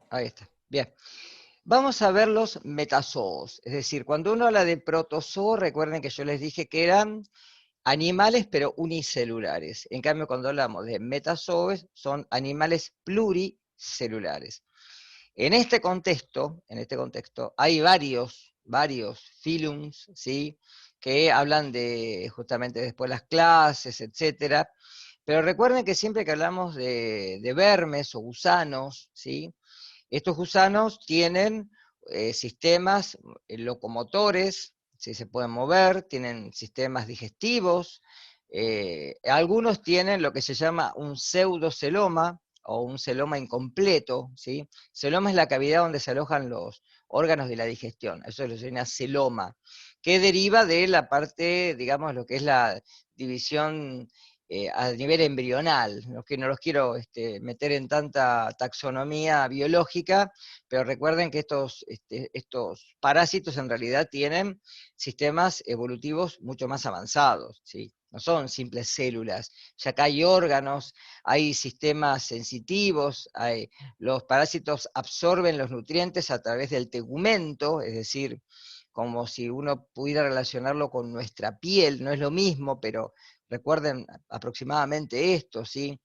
Ahí está. Bien. Vamos a ver los metazoos. Es decir, cuando uno habla de protozoos, recuerden que yo les dije que eran animales pero unicelulares. En cambio, cuando hablamos de metazoos, son animales pluricelulares. En este contexto hay varios filums, ¿sí? Que hablan de justamente después las clases, etcétera. Pero recuerden que siempre que hablamos de vermes o gusanos, ¿sí? Estos gusanos tienen sistemas locomotores, ¿sí? Se pueden mover, tienen sistemas digestivos, algunos tienen lo que se llama un pseudoceloma o un celoma incompleto, ¿sí? Celoma es la cavidad donde se alojan los órganos de la digestión, eso se llama celoma, que deriva de la parte, digamos, lo que es la división a nivel embrional, que no los quiero meter en tanta taxonomía biológica, pero recuerden que estos parásitos en realidad tienen sistemas evolutivos mucho más avanzados, ¿sí? No son simples células, ya que hay órganos, hay sistemas sensitivos, los parásitos absorben los nutrientes a través del tegumento, es decir, como si uno pudiera relacionarlo con nuestra piel, no es lo mismo, pero recuerden aproximadamente esto, ¿sí?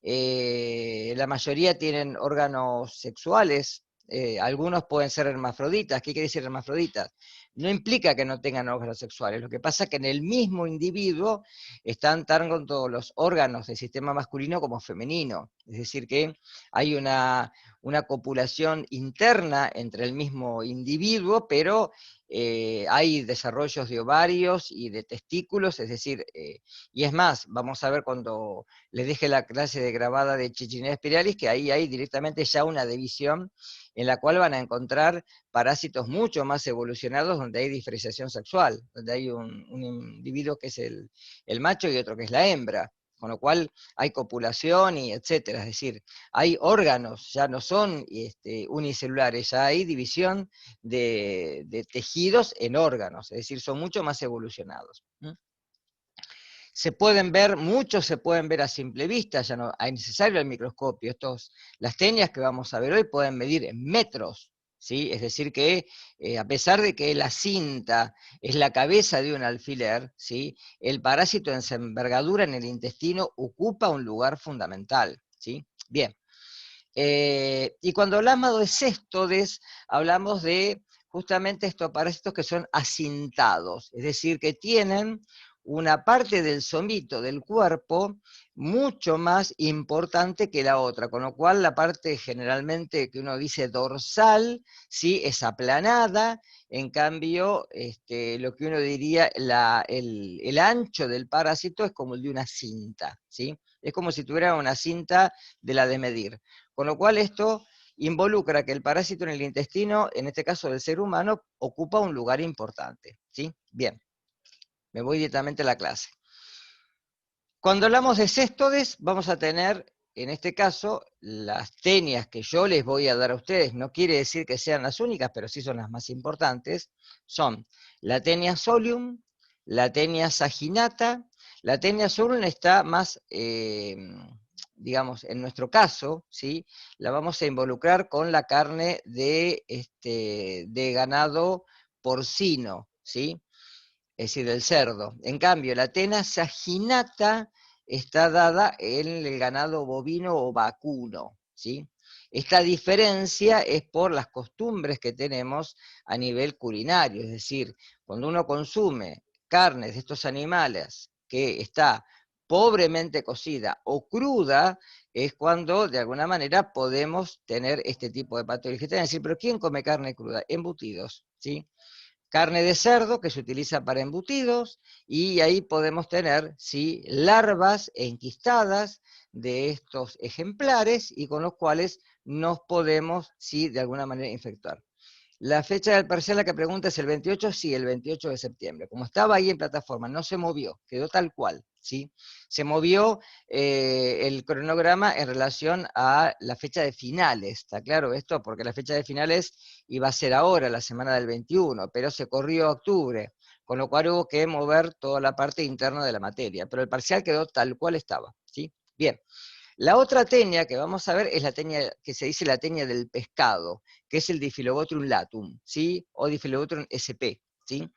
La mayoría tienen órganos sexuales, algunos pueden ser hermafroditas. ¿Qué quiere decir hermafroditas? No implica que no tengan órganos sexuales, lo que pasa es que en el mismo individuo están tanto los órganos del sistema masculino como femenino, es decir que hay una copulación interna entre el mismo individuo, pero hay desarrollos de ovarios y de testículos, es decir, y es más, vamos a ver cuando les deje la clase de grabada de Chichinea spiralis, que ahí hay directamente ya una división en la cual van a encontrar parásitos mucho más evolucionados donde hay diferenciación sexual, donde hay un individuo que es el macho y otro que es la hembra, con lo cual hay copulación y etcétera, es decir, hay órganos, ya no son unicelulares, ya hay división de tejidos en órganos, es decir, son mucho más evolucionados. Se pueden ver, muchos se pueden ver a simple vista, ya no hay necesario el microscopio. Las tenias que vamos a ver hoy pueden medir en metros, ¿sí? Es decir que a pesar de que la cinta es la cabeza de un alfiler, ¿sí? El parásito en su envergadura en el intestino ocupa un lugar fundamental, ¿sí? Bien. Y cuando hablamos de céstodes, hablamos de justamente estos parásitos que son acintados, es decir, que tienen una parte del somito del cuerpo mucho más importante que la otra, con lo cual la parte generalmente que uno dice dorsal, ¿sí? Es aplanada, en cambio lo que uno diría el ancho del parásito es como el de una cinta, ¿sí? Es como si tuviera una cinta de la de medir. Con lo cual esto involucra que el parásito en el intestino, en este caso del ser humano, ocupa un lugar importante, ¿sí? Bien, me voy directamente a la clase. Cuando hablamos de céstodes, vamos a tener, en este caso, las tenias que yo les voy a dar a ustedes, no quiere decir que sean las únicas, pero sí son las más importantes, son la tenia solium, la tenia saginata. La tenia solium está más, digamos, en nuestro caso, ¿sí? La vamos a involucrar con la carne de ganado porcino, ¿sí? Es decir, del cerdo. En cambio, la tena saginata está dada en el ganado bovino o vacuno, ¿sí? Esta diferencia es por las costumbres que tenemos a nivel culinario, es decir, cuando uno consume carnes de estos animales que está pobremente cocida o cruda, es cuando de alguna manera podemos tener este tipo de patología. Es decir, pero ¿quién come carne cruda? Embutidos, ¿sí? Carne de cerdo que se utiliza para embutidos, y ahí podemos tener, ¿sí?, larvas enquistadas de estos ejemplares y con los cuales nos podemos, ¿sí?, de alguna manera infectar. La fecha del parcial, la que pregunta, es el 28, sí, el 28 de septiembre. Como estaba ahí en plataforma, no se movió, quedó tal cual, ¿sí? Se movió el cronograma en relación a la fecha de finales, ¿está claro esto? Porque la fecha de finales iba a ser ahora, la semana del 21, pero se corrió a octubre, con lo cual hubo que mover toda la parte interna de la materia, pero el parcial quedó tal cual estaba, ¿sí? Bien. La otra tenia que vamos a ver es la tenia que se dice la tenia del pescado, que es el Diphyllobothrium latum, ¿sí? O Diphyllobothrium sp, ¿sí?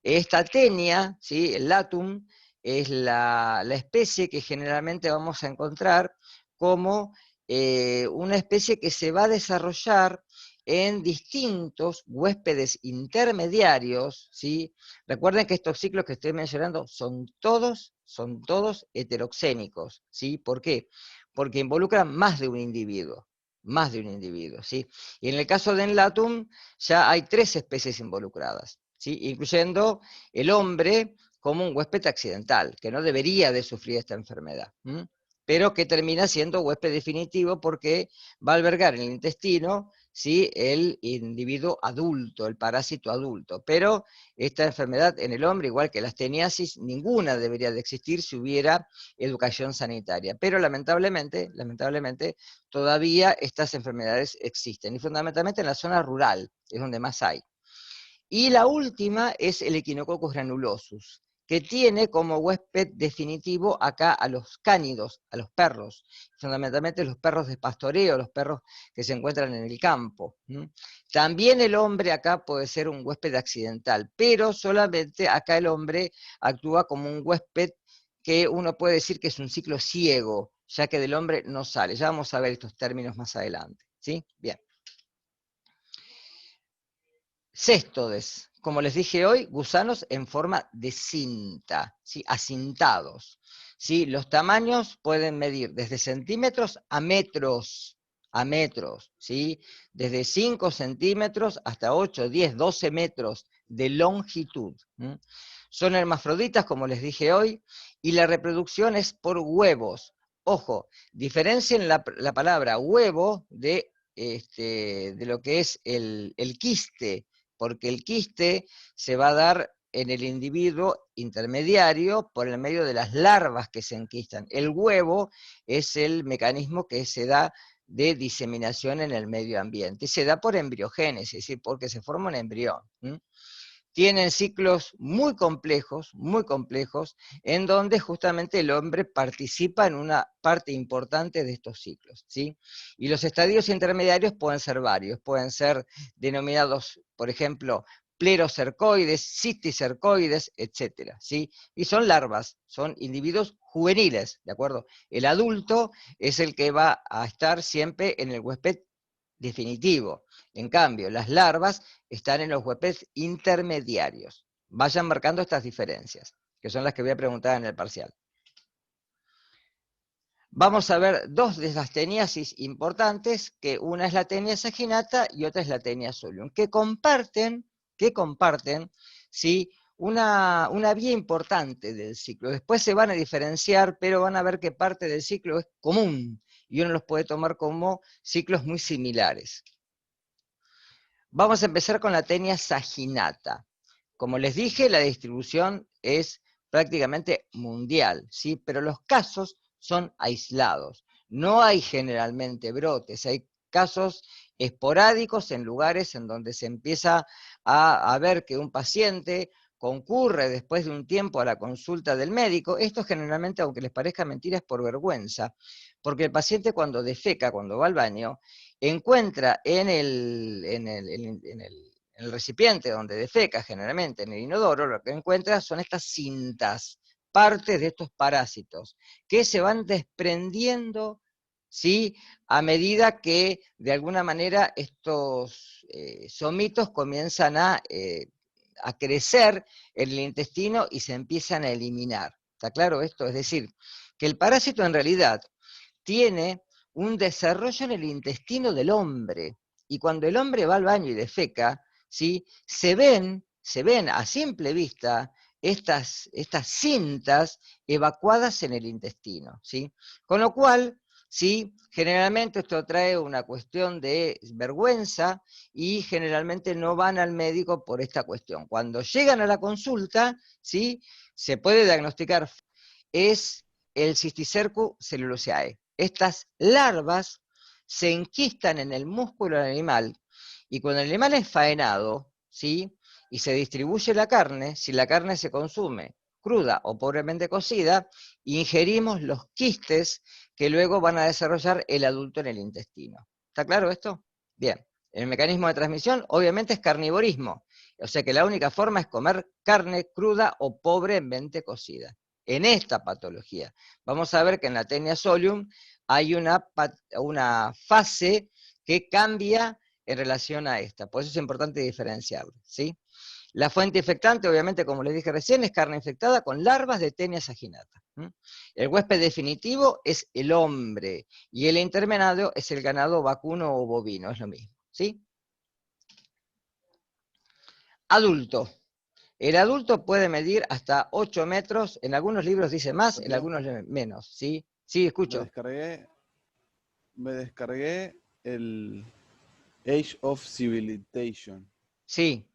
Esta tenia, ¿sí? El latum, es la especie que generalmente vamos a encontrar como una especie que se va a desarrollar en distintos huéspedes intermediarios, ¿sí? Recuerden que estos ciclos que estoy mencionando son todos heteroxénicos, ¿sí? ¿Por qué? Porque involucran más de un individuo, ¿sí? Y en el caso de Enlatum ya hay 3 especies involucradas, ¿sí? Incluyendo el hombre como un huésped accidental, que no debería de sufrir esta enfermedad, pero que termina siendo huésped definitivo porque va a albergar en el intestino, ¿sí? El individuo adulto, el parásito adulto. Pero esta enfermedad en el hombre, igual que la asteniasis, ninguna debería de existir si hubiera educación sanitaria. Pero lamentablemente, todavía estas enfermedades existen, y fundamentalmente en la zona rural, es donde más hay. Y la última es el Echinococcus granulosus, que tiene como huésped definitivo acá a los cánidos, a los perros, fundamentalmente los perros de pastoreo, los perros que se encuentran en el campo. También el hombre acá puede ser un huésped accidental, pero solamente acá el hombre actúa como un huésped que uno puede decir que es un ciclo ciego, ya que del hombre no sale. Ya vamos a ver estos términos más adelante, ¿sí? Bien. Céstodes, como les dije hoy, gusanos en forma de cinta, ¿sí? Acintados. ¿Sí? Los tamaños pueden medir desde centímetros a metros, ¿sí? Desde 5 centímetros hasta 8, 10, 12 metros de longitud. Son hermafroditas, como les dije hoy, y la reproducción es por huevos. Ojo, diferencien la palabra huevo de lo que es el quiste, porque el quiste se va a dar en el individuo intermediario por el medio de las larvas que se enquistan. El huevo es el mecanismo que se da de diseminación en el medio ambiente, y se da por embriogénesis, es decir, porque se forma un embrión. Tienen ciclos muy complejos, en donde justamente el hombre participa en una parte importante de estos ciclos, ¿sí? Y los estadios intermediarios pueden ser varios, pueden ser denominados, por ejemplo, plerocercoides, cisticercoides, etcétera, ¿sí? Y son larvas, son individuos juveniles, ¿de acuerdo? El adulto es el que va a estar siempre en el huésped definitivo. En cambio, las larvas están en los huéspedes intermediarios. Vayan marcando estas diferencias, que son las que voy a preguntar en el parcial. Vamos a ver dos de las teniasis importantes, que una es la tenia saginata y otra es la tenia solium, que comparten, ¿sí? una vía importante del ciclo. Después se van a diferenciar, pero van a ver que parte del ciclo es común, y uno los puede tomar como ciclos muy similares. Vamos a empezar con la tenia saginata. Como les dije, la distribución es prácticamente mundial, ¿sí? Pero los casos son aislados. No hay generalmente brotes, hay casos esporádicos en lugares en donde se empieza a ver que un paciente concurre después de un tiempo a la consulta del médico. Esto generalmente, aunque les parezca mentira, es por vergüenza, porque el paciente cuando defeca, cuando va al baño, encuentra en el recipiente donde defeca, generalmente en el inodoro, lo que encuentra son estas cintas, partes de estos parásitos, que se van desprendiendo, ¿sí? A medida que de alguna manera estos somitos comienzan a crecer en el intestino y se empiezan a eliminar. ¿Está claro esto? Es decir, que el parásito en realidad tiene un desarrollo en el intestino del hombre. Y cuando el hombre va al baño y defeca, ¿sí? se ven a simple vista estas cintas evacuadas en el intestino, ¿sí? Con lo cual, ¿sí? Generalmente esto trae una cuestión de vergüenza y generalmente no van al médico por esta cuestión. Cuando llegan a la consulta, ¿sí? Se puede diagnosticar, es el Cysticercus celuloseae. Estas larvas se enquistan en el músculo del animal, y cuando el animal es faenado, ¿sí? Y se distribuye la carne, si la carne se consume cruda o pobremente cocida, ingerimos los quistes que luego van a desarrollar el adulto en el intestino. ¿Está claro esto? Bien. El mecanismo de transmisión obviamente es carnivorismo, o sea que la única forma es comer carne cruda o pobremente cocida. En esta patología, vamos a ver que en la Taenia solium hay una fase que cambia en relación a esta, por eso es importante diferenciarlo, ¿sí? La fuente infectante, obviamente, como les dije recién, es carne infectada con larvas de Taenia saginata. El huésped definitivo es el hombre, y el intermedio es el ganado vacuno o bovino, es lo mismo, ¿sí? Adulto. El adulto puede medir hasta 8 metros, en algunos libros dice más, en Santiago, algunos menos, ¿sí? Sí, me escucho. descargué, me descargué el Age of Civilization. Sí,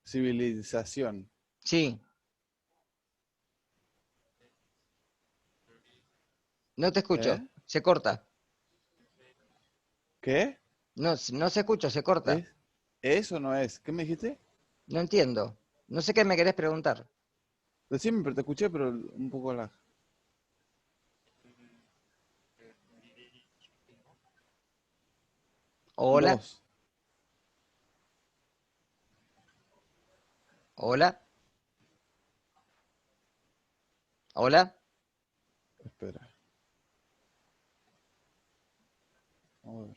Civilización. sí. No te ¿Eh? escucho, se corta. ¿Qué? No, no se escucha, se corta. ¿Es? ¿Eso no es? ¿Qué me dijiste? No entiendo. No sé qué me querés preguntar. Decime, pero te escuché, pero un poco la... Hola, Dos. hola, hola. Espera. A ver.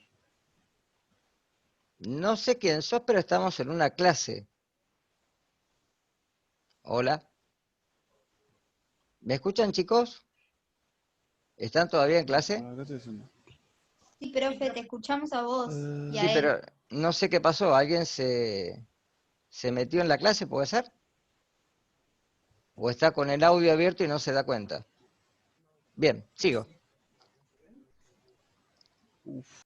No sé quién sos, pero estamos en una clase. Hola. ¿Me escuchan, chicos? ¿Están todavía en clase? Acá estoy diciendo. Sí, profe, te escuchamos a vos y Sí, a él. pero no sé qué pasó. ¿Alguien se metió en la clase, puede ser? ¿O está con el audio abierto y no se da cuenta? Bien, sigo. Uf.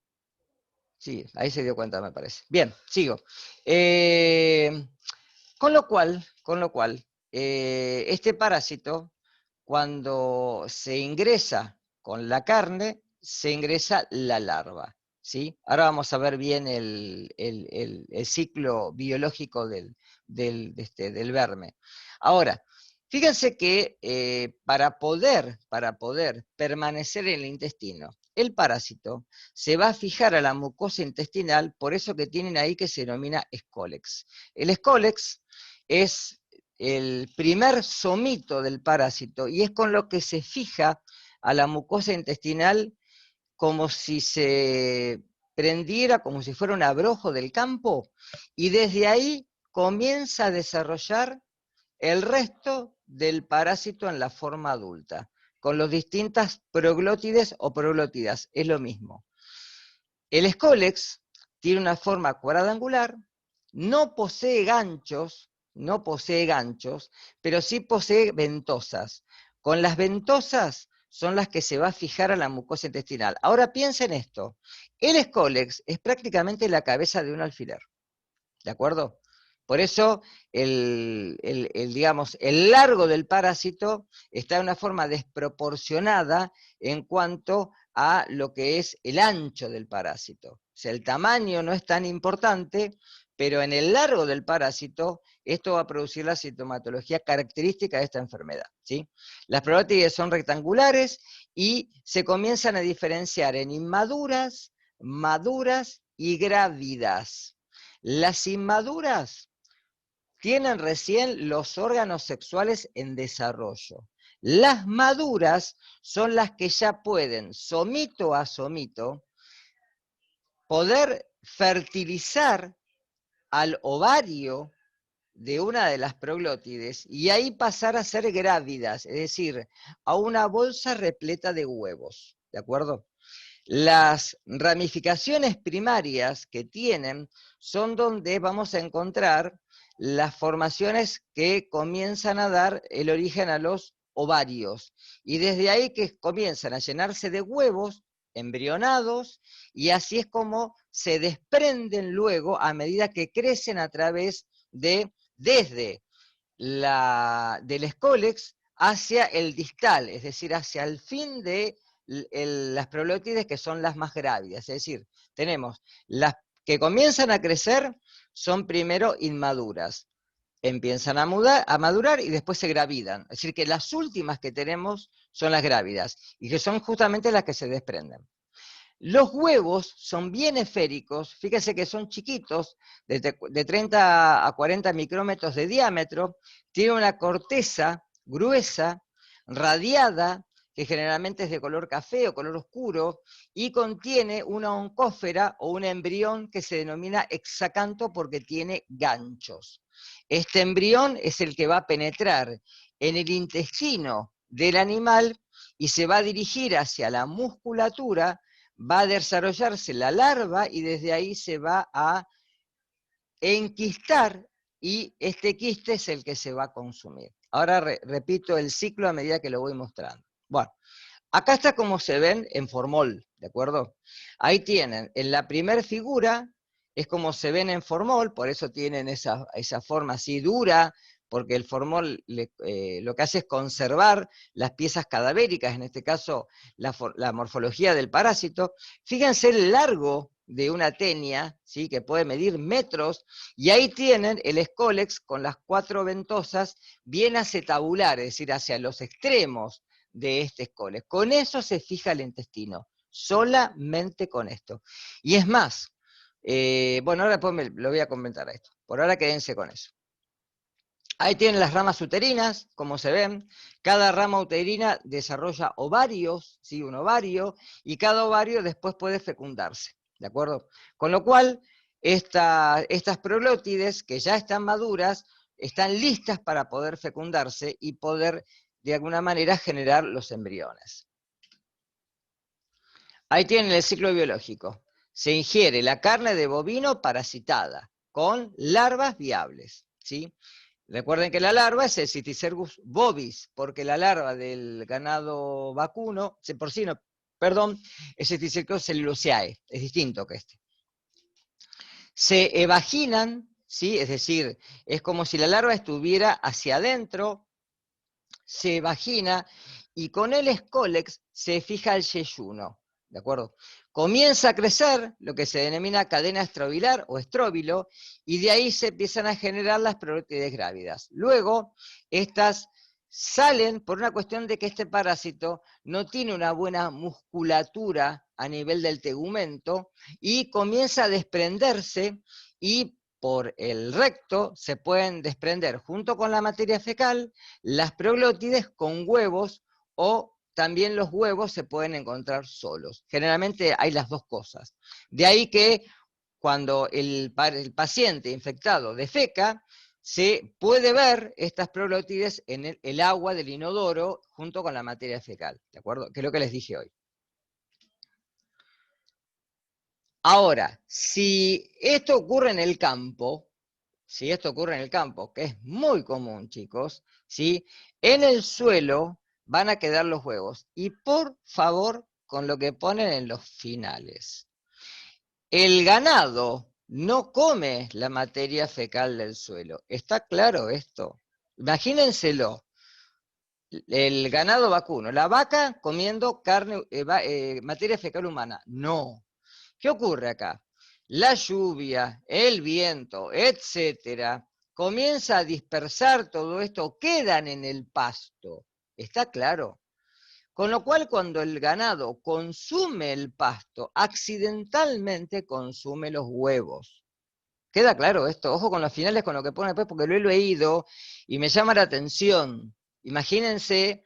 Sí, ahí se dio cuenta, me parece. Bien, sigo. Eh, con lo cual, este parásito, cuando se ingresa con la carne, se ingresa la larva, ¿sí? Ahora vamos a ver bien el ciclo biológico del verme. Ahora, fíjense que para poder permanecer en el intestino, el parásito se va a fijar a la mucosa intestinal, por eso que tienen ahí que se denomina escólex. El escólex es el primer somito del parásito y es con lo que se fija a la mucosa intestinal como si se prendiera, como si fuera un abrojo del campo, y desde ahí comienza a desarrollar el resto del parásito en la forma adulta, con las distintas proglótides o proglótidas, es lo mismo. El escólex tiene una forma cuadrangular, no posee ganchos, pero sí posee ventosas. Con las ventosas son las que se va a fijar a la mucosa intestinal. Ahora piensen esto, el escólex es prácticamente la cabeza de un alfiler, ¿de acuerdo? Por eso digamos, el largo del parásito está de una forma desproporcionada en cuanto a lo que es el ancho del parásito. O sea, el tamaño no es tan importante, pero en el largo del parásito, esto va a producir la sintomatología característica de esta enfermedad, ¿sí? Las probótides son rectangulares y se comienzan a diferenciar en inmaduras, maduras y grávidas. Las inmaduras tienen recién los órganos sexuales en desarrollo. Las maduras son las que ya pueden, somito a somito, poder fertilizar al ovario de una de las proglótides y ahí pasar a ser grávidas, es decir, a una bolsa repleta de huevos, ¿de acuerdo? Las ramificaciones primarias que tienen son donde vamos a encontrar las formaciones que comienzan a dar el origen a los ovarios. Y desde ahí que comienzan a llenarse de huevos embrionados y así es como se desprenden luego a medida que crecen a través desde del escólex hacia el distal, es decir, hacia el fin de las proglótides que son las más grávidas. Es decir, tenemos las que comienzan a crecer son primero inmaduras. empiezan a madurar y después se gravidan. Es decir, que las últimas que tenemos son las grávidas, y que son justamente las que se desprenden. Los huevos son bien esféricos, fíjense que son chiquitos, de 30 a 40 micrómetros de diámetro, tienen una corteza gruesa, radiada, que generalmente es de color café o color oscuro, y contiene una oncósfera o un embrión que se denomina hexacanto porque tiene ganchos. Este embrión es el que va a penetrar en el intestino del animal y se va a dirigir hacia la musculatura, va a desarrollarse la larva y desde ahí se va a enquistar y este quiste es el que se va a consumir. Ahora repito el ciclo a medida que lo voy mostrando. Bueno, acá está como se ven en formol, ¿de acuerdo? Ahí tienen, en la primera figura, es como se ven en formol, por eso tienen esa forma así dura, porque el formol lo que hace es conservar las piezas cadavéricas, en este caso la morfología del parásito. Fíjense el largo de una tenia, ¿sí? Que puede medir metros, y ahí tienen el escólex con las 4 ventosas bien acetabulares, es decir, hacia los extremos de este escólex. Con eso se fija el intestino, solamente con esto. Y es más, bueno, ahora después lo voy a comentar a esto. Por ahora quédense con eso. Ahí tienen las ramas uterinas, como se ven. Cada rama uterina desarrolla ovarios, ¿sí? Un ovario, y cada ovario después puede fecundarse, ¿de acuerdo? Con lo cual, estas proglótides, que ya están maduras, están listas para poder fecundarse y poder, de alguna manera, generar los embriones. Ahí tienen el ciclo biológico. Se ingiere la carne de bovino parasitada, con larvas viables, ¿sí? Recuerden que la larva es el Cysticercus bovis, porque la larva del ganado vacuno, porcino, perdón, es el Cysticercus celluloseae, es distinto que este. Se evaginan, ¿sí? Es decir, es como si la larva estuviera hacia adentro, se evagina, y con el escólex se fija el yeyuno, ¿de acuerdo? Comienza a crecer lo que se denomina cadena estrobilar o estróbilo, y de ahí se empiezan a generar las proglótides grávidas. Luego, estas salen por una cuestión de que este parásito no tiene una buena musculatura a nivel del tegumento, y comienza a desprenderse, y por el recto se pueden desprender junto con la materia fecal las proglótides con huevos, o también los huevos se pueden encontrar solos. Generalmente hay las dos cosas. De ahí que cuando el paciente infectado defeca, se puede ver estas proglótides en el agua del inodoro junto con la materia fecal, ¿de acuerdo? Que es lo que les dije hoy. Ahora, si esto ocurre en el campo, que es muy común, chicos, ¿sí? En el suelo van a quedar los huevos. Y por favor, con lo que ponen en los finales. El ganado no come la materia fecal del suelo. ¿Está claro esto? Imagínenselo. El ganado vacuno, la vaca comiendo carne, materia fecal humana. No. ¿Qué ocurre acá? La lluvia, el viento, etcétera, comienza a dispersar todo esto, quedan en el pasto. ¿Está claro? Con lo cual, cuando el ganado consume el pasto, accidentalmente consume los huevos. ¿Queda claro esto? Ojo con los finales, con lo que pone después, porque lo he leído y me llama la atención. Imagínense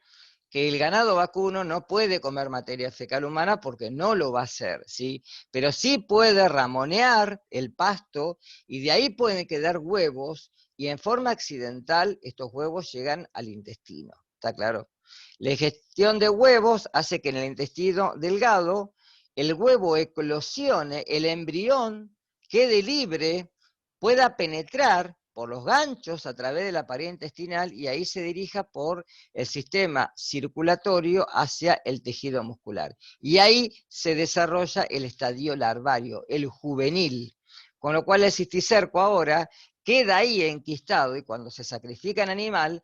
que el ganado vacuno no puede comer materia fecal humana porque no lo va a hacer, ¿sí? Pero sí puede ramonear el pasto y de ahí pueden quedar huevos, y en forma accidental estos huevos llegan al intestino. ¿Está claro? La ingestión de huevos hace que en el intestino delgado el huevo eclosione, el embrión quede libre, pueda penetrar por los ganchos a través de la pared intestinal y ahí se dirija por el sistema circulatorio hacia el tejido muscular. Y ahí se desarrolla el estadio larvario, el juvenil, con lo cual el cisticerco ahora queda ahí enquistado, y cuando se sacrifica en animal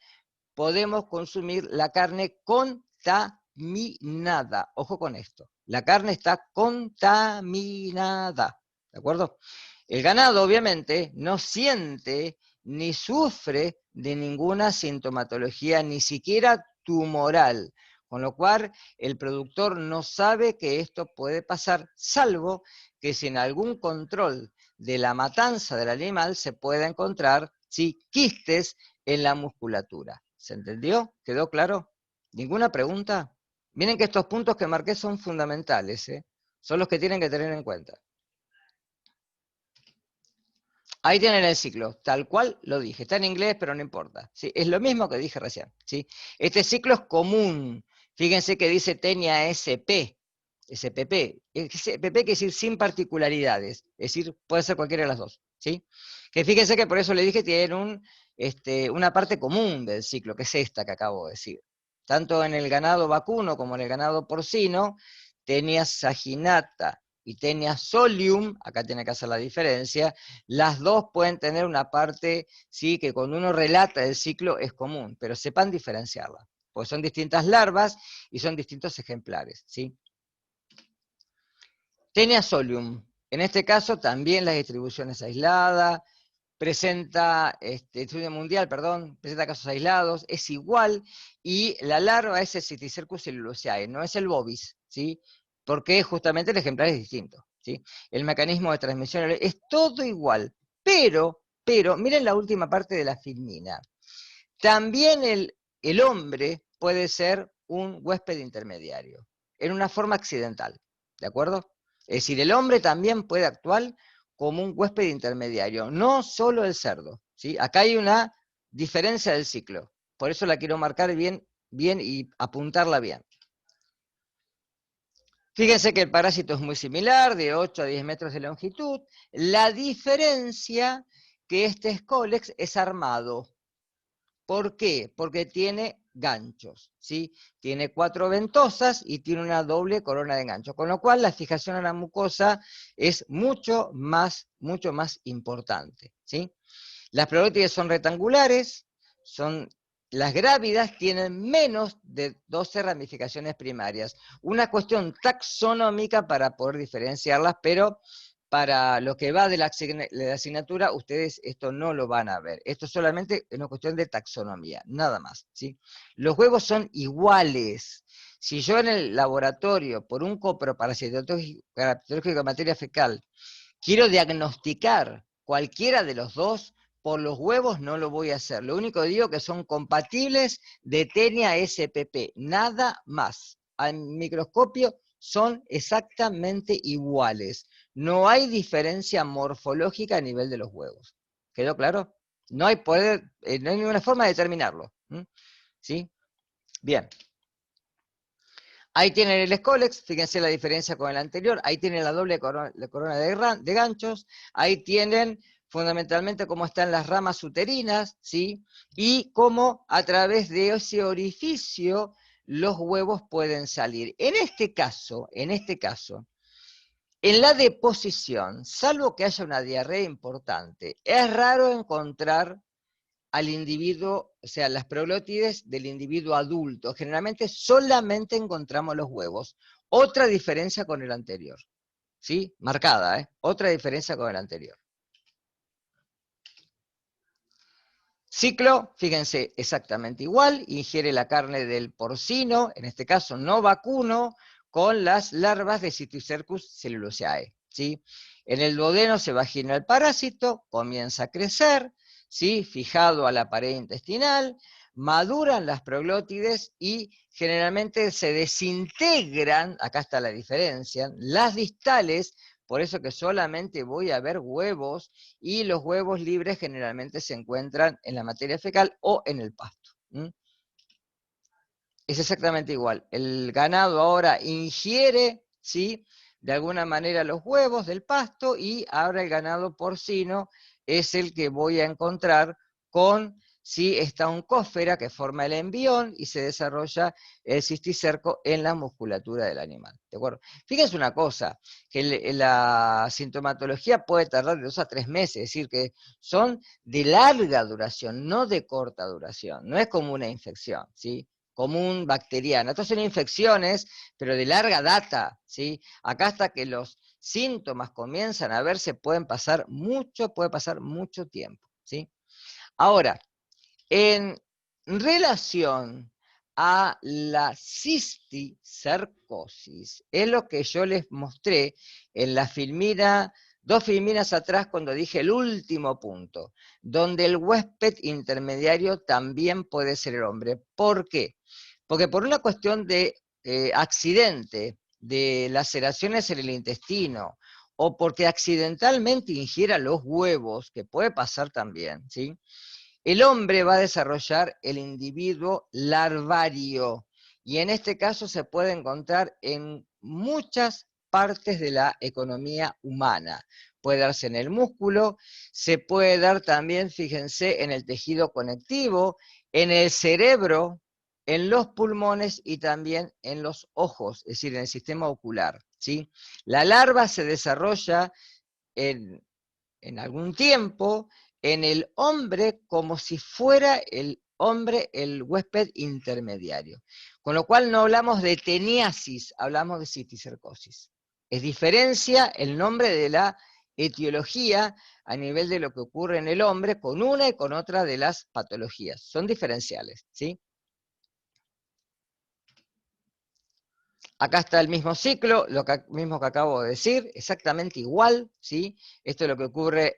podemos consumir la carne contaminada. Ojo con esto, la carne está contaminada, ¿de acuerdo? El ganado obviamente no siente ni sufre de ninguna sintomatología, ni siquiera tumoral, con lo cual el productor no sabe que esto puede pasar, salvo que si en algún control de la matanza del animal se pueda encontrar, ¿sí?, quistes en la musculatura. ¿Se entendió? ¿Quedó claro? ¿Ninguna pregunta? Miren que estos puntos que marqué son fundamentales, ¿eh? Son los que tienen que tener en cuenta. Ahí tienen el ciclo, tal cual lo dije. Está en inglés, pero no importa, ¿sí? Es lo mismo que dije recién, ¿sí? Este ciclo es común. Fíjense que dice Tenia SP, SPP. SPP quiere decir sin particularidades, es decir, puede ser cualquiera de las dos, ¿sí? Que fíjense que por eso le dije que tienen una parte común del ciclo, que es esta que acabo de decir. Tanto en el ganado vacuno como en el ganado porcino, Tenia saginata y Tenia solium, acá tiene que hacer la diferencia, las dos pueden tener una parte, sí, que cuando uno relata el ciclo es común, pero sepan diferenciarla, porque son distintas larvas y son distintos ejemplares, ¿sí? Tenia solium, en este caso también la distribución es aislada, presenta, estudio mundial, perdón, presenta casos aislados, es igual, y la larva es el Cysticercus cellulosae, no es el bovis, ¿sí? Porque justamente el ejemplar es distinto, ¿sí? El mecanismo de transmisión es todo igual, pero, miren la última parte de la filmina. También el hombre puede ser un huésped intermediario, en una forma accidental, ¿de acuerdo? Es decir, el hombre también puede actuar como un huésped intermediario, no solo el cerdo, ¿sí? Acá hay una diferencia del ciclo, por eso la quiero marcar bien y apuntarla bien. Fíjense que el parásito es muy similar, de 8 a 10 metros de longitud. La diferencia que este Scolex es armado. ¿Por qué? Porque tiene ganchos, ¿sí? Tiene 4 ventosas y tiene una doble corona de ganchos, con lo cual la fijación a la mucosa es mucho más importante, ¿sí? Las pleuritis son rectangulares, las grávidas tienen menos de 12 ramificaciones primarias. Una cuestión taxonómica para poder diferenciarlas, pero para lo que va de la asignatura, ustedes esto no lo van a ver. Esto solamente es una cuestión de taxonomía, nada más, ¿sí? Los huevos son iguales. Si yo en el laboratorio, por un coproparasitológico de materia fecal, quiero diagnosticar cualquiera de los dos, por los huevos no lo voy a hacer. Lo único que digo que son compatibles de Tenia SPP, nada más. Al microscopio son exactamente iguales. No hay diferencia morfológica a nivel de los huevos. ¿Quedó claro? No hay no hay ninguna forma de determinarlo. ¿Sí? Bien. Ahí tienen el Scolex, fíjense la diferencia con el anterior, ahí tienen la doble corona de ganchos, ahí tienen fundamentalmente cómo están las ramas uterinas, ¿sí? Y cómo a través de ese orificio los huevos pueden salir. En este caso, en la deposición, salvo que haya una diarrea importante, es raro encontrar al individuo, o sea, las proglótides del individuo adulto. Generalmente solamente encontramos los huevos. Otra diferencia con el anterior, ¿sí? Marcada, ¿eh? Otra diferencia con el anterior. Ciclo, fíjense, exactamente igual, ingiere la carne del porcino, en este caso no vacuno, con las larvas de Cysticercus cellulosae, ¿sí? En el duodeno se vagina el parásito, comienza a crecer, ¿sí? Fijado a la pared intestinal, maduran las proglótides y generalmente se desintegran, acá está la diferencia, las distales, por eso que solamente voy a ver huevos, y los huevos libres generalmente se encuentran en la materia fecal o en el pasto. Es exactamente igual. El ganado ahora ingiere, ¿sí?, de alguna manera los huevos del pasto, y ahora el ganado porcino es el que voy a encontrar con, ¿sí?, esta oncósfera que forma el embrión y se desarrolla el cisticerco en la musculatura del animal. ¿De acuerdo? Fíjense una cosa, que la sintomatología puede tardar de 2 a 3 meses, es decir, que son de larga duración, no de corta duración. No es como una infección, ¿sí?, común bacteriana. Estas son infecciones, pero de larga data, ¿sí? Acá hasta que los síntomas comienzan a verse puede pasar mucho tiempo, ¿sí? Ahora, en relación a la cisticercosis, es lo que yo les mostré en la filmina, 2 filminas atrás cuando dije el último punto, donde el huésped intermediario también puede ser el hombre. ¿Por qué? Porque por una cuestión de accidente, de laceraciones en el intestino, o porque accidentalmente ingiera los huevos, que puede pasar también, ¿sí? El hombre va a desarrollar el individuo larvario, y en este caso se puede encontrar en muchas partes de la economía humana. Puede darse en el músculo, se puede dar también, fíjense, en el tejido conectivo, en el cerebro, en los pulmones y también en los ojos, es decir, en el sistema ocular, ¿sí? La larva se desarrolla en algún tiempo en el hombre como si fuera el hombre el huésped intermediario. Con lo cual no hablamos de teniasis, hablamos de cisticercosis. Es diferencia el nombre de la etiología a nivel de lo que ocurre en el hombre con una y con otra de las patologías. Son diferenciales, ¿sí? Acá está el mismo ciclo, lo mismo que acabo de decir, exactamente igual, ¿sí? Esto es lo que ocurre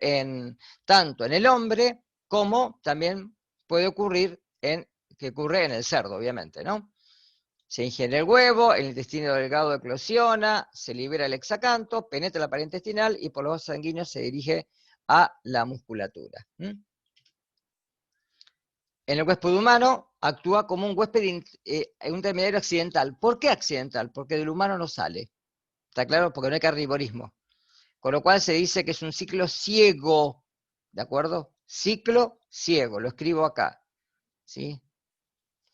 tanto en el hombre como también puede ocurrir que ocurre en el cerdo, obviamente, ¿no? Se ingiere el huevo, el intestino delgado eclosiona, se libera el hexacanto, penetra la pared intestinal y por los vasos sanguíneos se dirige a la musculatura. En el huésped humano actúa como un huésped un intermediario accidental. ¿Por qué accidental? Porque del humano no sale. ¿Está claro? Porque no hay carnivorismo. Con lo cual se dice que es un ciclo ciego. ¿De acuerdo? Ciclo ciego. Lo escribo acá. ¿Sí?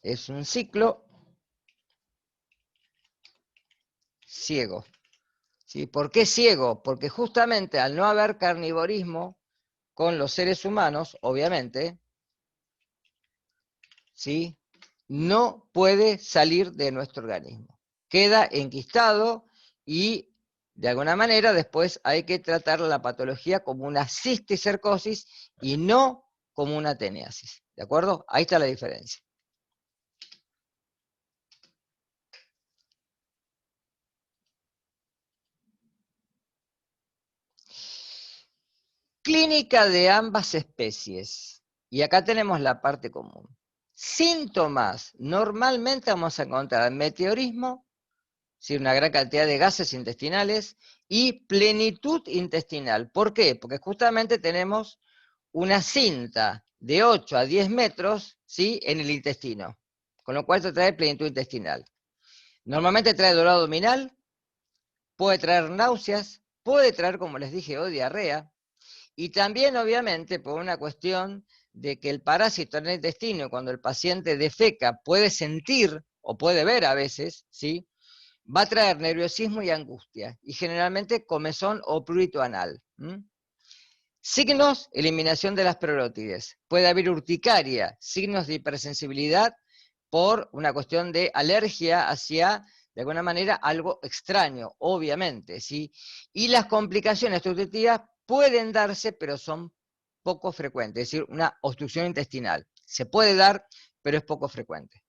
Es un ciclo ciego. ¿Sí? ¿Por qué ciego? Porque justamente al no haber carnivorismo con los seres humanos, obviamente, ¿sí? No puede salir de nuestro organismo. Queda enquistado y de alguna manera después hay que tratar la patología como una cisticercosis y no como una teniasis. ¿De acuerdo? Ahí está la diferencia. Clínica de ambas especies. Y acá tenemos la parte común. Síntomas. Normalmente vamos a encontrar meteorismo, ¿sí? Una gran cantidad de gases intestinales y plenitud intestinal. ¿Por qué? Porque justamente tenemos una cinta de 8 a 10 metros, ¿sí? En el intestino, con lo cual esto trae plenitud intestinal. Normalmente trae dolor abdominal, puede traer náuseas, puede traer, como les dije hoy, diarrea, y también, obviamente, por una cuestión de que el parásito en el intestino, cuando el paciente defeca, puede sentir, o puede ver a veces, ¿sí? Va a traer nerviosismo y angustia, y generalmente comezón o prurito anal. Signos, eliminación de las pleurótides. Puede haber urticaria, signos de hipersensibilidad por una cuestión de alergia hacia, de alguna manera, algo extraño, obviamente, ¿sí? Y las complicaciones obstructivas pueden darse, pero son poco frecuentes, es decir, una obstrucción intestinal. Se puede dar, pero es poco frecuente.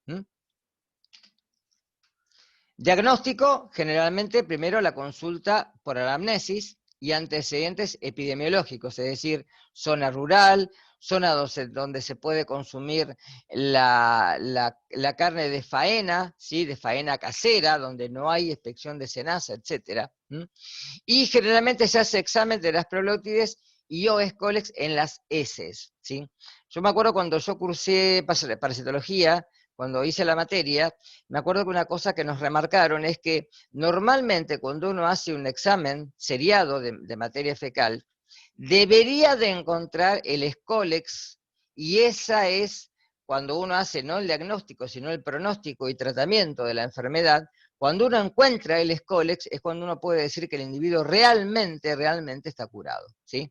Diagnóstico, generalmente primero la consulta por anamnesis y antecedentes epidemiológicos, es decir, zona rural, zona donde se puede consumir la carne de faena, ¿sí? De faena casera, donde no hay inspección de cenaza, etc. Y generalmente se hace examen de las pleurótides y o escólex en las heces, ¿sí? Yo me acuerdo cuando yo cursé parasitología, cuando hice la materia, me acuerdo que una cosa que nos remarcaron es que normalmente cuando uno hace un examen seriado de materia fecal, debería de encontrar el escólex, y esa es cuando uno hace no el diagnóstico, sino el pronóstico y tratamiento de la enfermedad. Cuando uno encuentra el escólex es cuando uno puede decir que el individuo realmente está curado, ¿sí?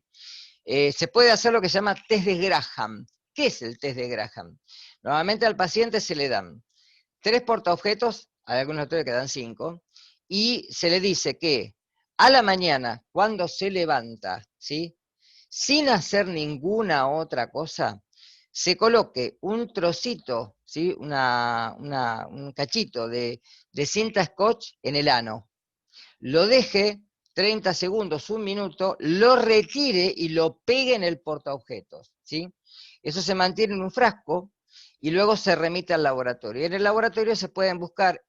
Se puede hacer lo que se llama test de Graham. ¿Qué es el test de Graham? Normalmente al paciente se le dan 3 portaobjetos, hay algunos autores que dan 5, y se le dice que a la mañana, cuando se levanta, ¿sí? Sin hacer ninguna otra cosa, se coloque un trocito, ¿sí? Un cachito de cinta scotch en el ano, lo deje 30 segundos, un minuto, lo retire y lo pegue en el portaobjetos, ¿sí? Eso se mantiene en un frasco y luego se remite al laboratorio. Y en el laboratorio se pueden buscar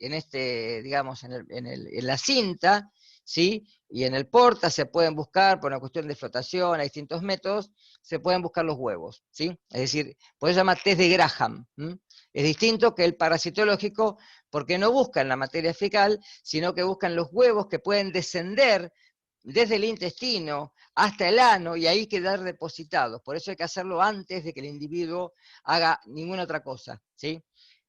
digamos, en la cinta, ¿sí? Y en el porta se pueden buscar, por una cuestión de flotación, hay distintos métodos, se pueden buscar los huevos, ¿sí? Es decir, por eso se llama test de Graham. Es distinto que el parasitológico, porque no buscan la materia fecal, sino que buscan los huevos que pueden descender desde el intestino hasta el ano y ahí quedar depositados. Por eso hay que hacerlo antes de que el individuo haga ninguna otra cosa, ¿sí?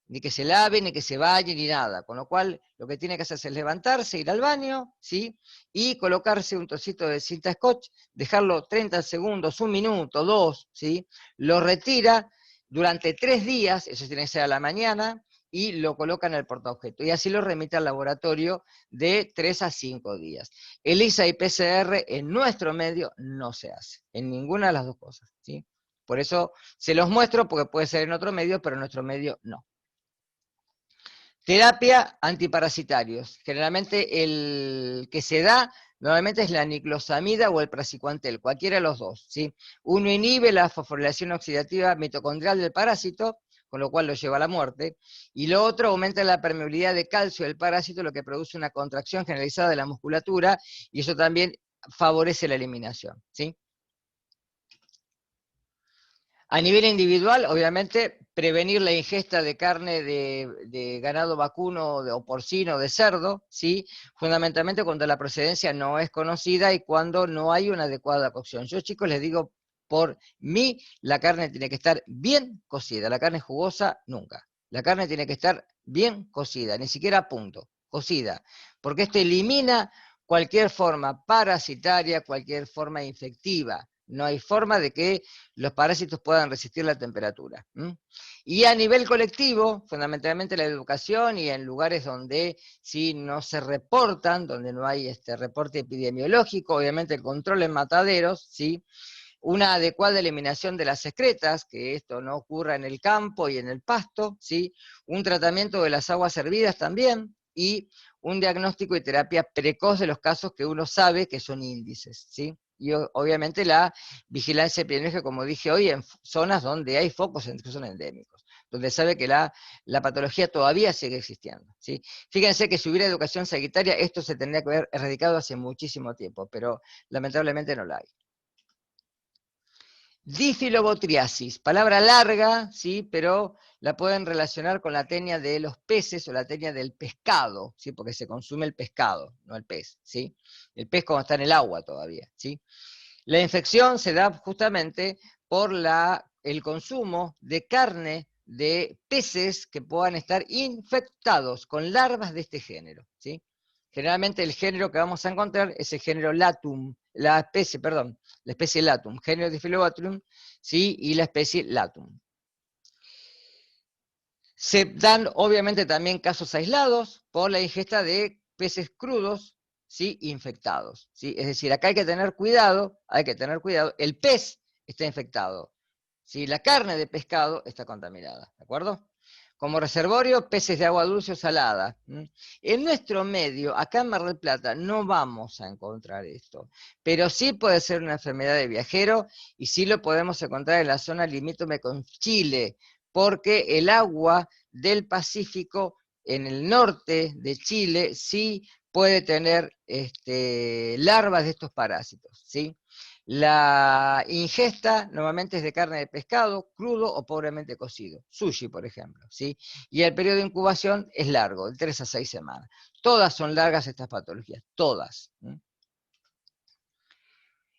Ni que se lave, ni que se bañe, ni nada. Con lo cual, lo que tiene que hacer es levantarse, ir al baño, ¿sí? Y colocarse un trocito de cinta scotch, dejarlo 30 segundos, un minuto, dos, ¿sí? Lo retira durante 3 días, eso tiene que ser a la mañana, y lo coloca en el portaobjeto. Y así lo remite al laboratorio de 3 a 5 días. ELISA y PCR en nuestro medio no se hace, en ninguna de las dos cosas, ¿sí? Por eso se los muestro, porque puede ser en otro medio, pero en nuestro medio no. Terapia antiparasitarios. Generalmente el que se da normalmente es la niclosamida o el praziquantel, cualquiera de los dos, ¿sí? Uno inhibe la fosforilación oxidativa mitocondrial del parásito, con lo cual lo lleva a la muerte, y lo otro aumenta la permeabilidad de calcio del parásito, lo que produce una contracción generalizada de la musculatura, y eso también favorece la eliminación, ¿sí? A nivel individual, obviamente, prevenir la ingesta de carne de ganado vacuno o porcino, de cerdo, ¿sí? Fundamentalmente cuando la procedencia no es conocida y cuando no hay una adecuada cocción. Yo, chicos, les digo, por mí, la carne tiene que estar bien cocida, la carne jugosa, nunca. La carne tiene que estar bien cocida, ni siquiera a punto, cocida, porque esto elimina cualquier forma parasitaria, cualquier forma infectiva. No hay forma de que los parásitos puedan resistir la temperatura. Y a nivel colectivo, fundamentalmente la educación y en lugares donde sí no se reportan, donde no hay reporte epidemiológico, obviamente el control en mataderos, ¿sí? Una adecuada eliminación de las excretas, que esto no ocurra en el campo y en el pasto, ¿sí? Un tratamiento de las aguas hervidas también, y un diagnóstico y terapia precoz de los casos que uno sabe que son índices, ¿sí? Y obviamente la vigilancia epidemiológica, como dije hoy, en zonas donde hay focos que son endémicos, donde sabe que la patología todavía sigue existiendo, ¿sí? Fíjense que si hubiera educación sanitaria, esto se tendría que haber erradicado hace muchísimo tiempo, pero lamentablemente no la hay. Difilobotriasis, palabra larga, ¿sí? Pero la pueden relacionar con la tenia de los peces o la tenia del pescado, ¿sí? Porque se consume el pescado, no el pez, ¿sí? El pez cuando está en el agua todavía, ¿sí? La infección se da justamente por el consumo de carne de peces que puedan estar infectados con larvas de este género, ¿sí? Generalmente el género que vamos a encontrar es el género Latum, la especie Latum, género Diphyllobotrium, ¿sí? Y la especie Latum. Se dan obviamente también casos aislados por la ingesta de peces crudos, ¿sí? Infectados, ¿sí? Es decir, acá hay que tener cuidado, el pez está infectado, ¿sí? La carne de pescado está contaminada, ¿de acuerdo? Como reservorio, peces de agua dulce o salada. En nuestro medio, acá en Mar del Plata, no vamos a encontrar esto, pero sí puede ser una enfermedad de viajero y sí lo podemos encontrar en la zona limítrofe con Chile, porque el agua del Pacífico en el norte de Chile sí puede tener larvas de estos parásitos, ¿sí? La ingesta normalmente es de carne de pescado, crudo o pobremente cocido, sushi por ejemplo, ¿sí? Y el periodo de incubación es largo, de 3 a 6 semanas. Todas son largas estas patologías, todas.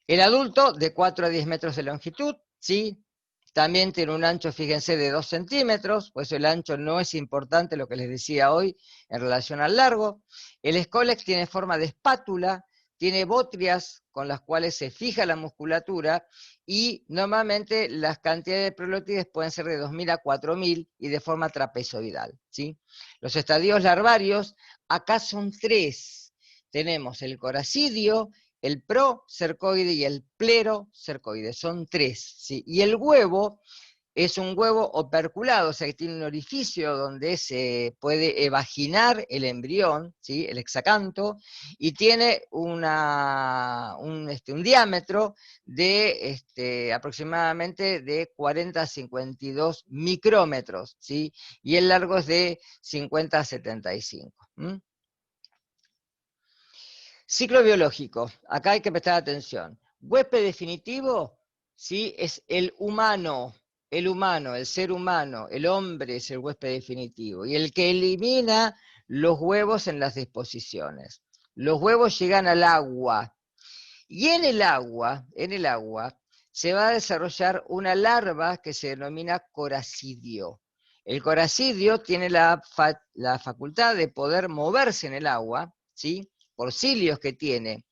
El adulto, de 4 a 10 metros de longitud, ¿sí? También tiene un ancho, fíjense, de 2 centímetros, por eso el ancho no es importante, lo que les decía hoy, en relación al largo. El Scolex tiene forma de espátula, tiene botrias con las cuales se fija la musculatura, y normalmente las cantidades de prolótides pueden ser de 2.000 a 4.000 y de forma trapezoidal, ¿sí? Los estadios larvarios, acá son 3. Tenemos el coracidio, el procercoide y el plerocercoide, son 3, ¿sí? Y el huevo es un huevo operculado, o sea que tiene un orificio donde se puede evaginar el embrión, ¿sí? El hexacanto, y tiene un diámetro de aproximadamente de 40 a 52 micrómetros, ¿sí? Y el largo es de 50 a 75. Ciclo biológico, acá hay que prestar atención. Huésped definitivo, ¿sí? Es el humano, el ser humano, el hombre es el huésped definitivo, y el que elimina los huevos en las disposiciones. Los huevos llegan al agua, y en el agua, se va a desarrollar una larva que se denomina coracidio. El coracidio tiene la facultad de poder moverse en el agua, ¿sí? Por cilios que tiene,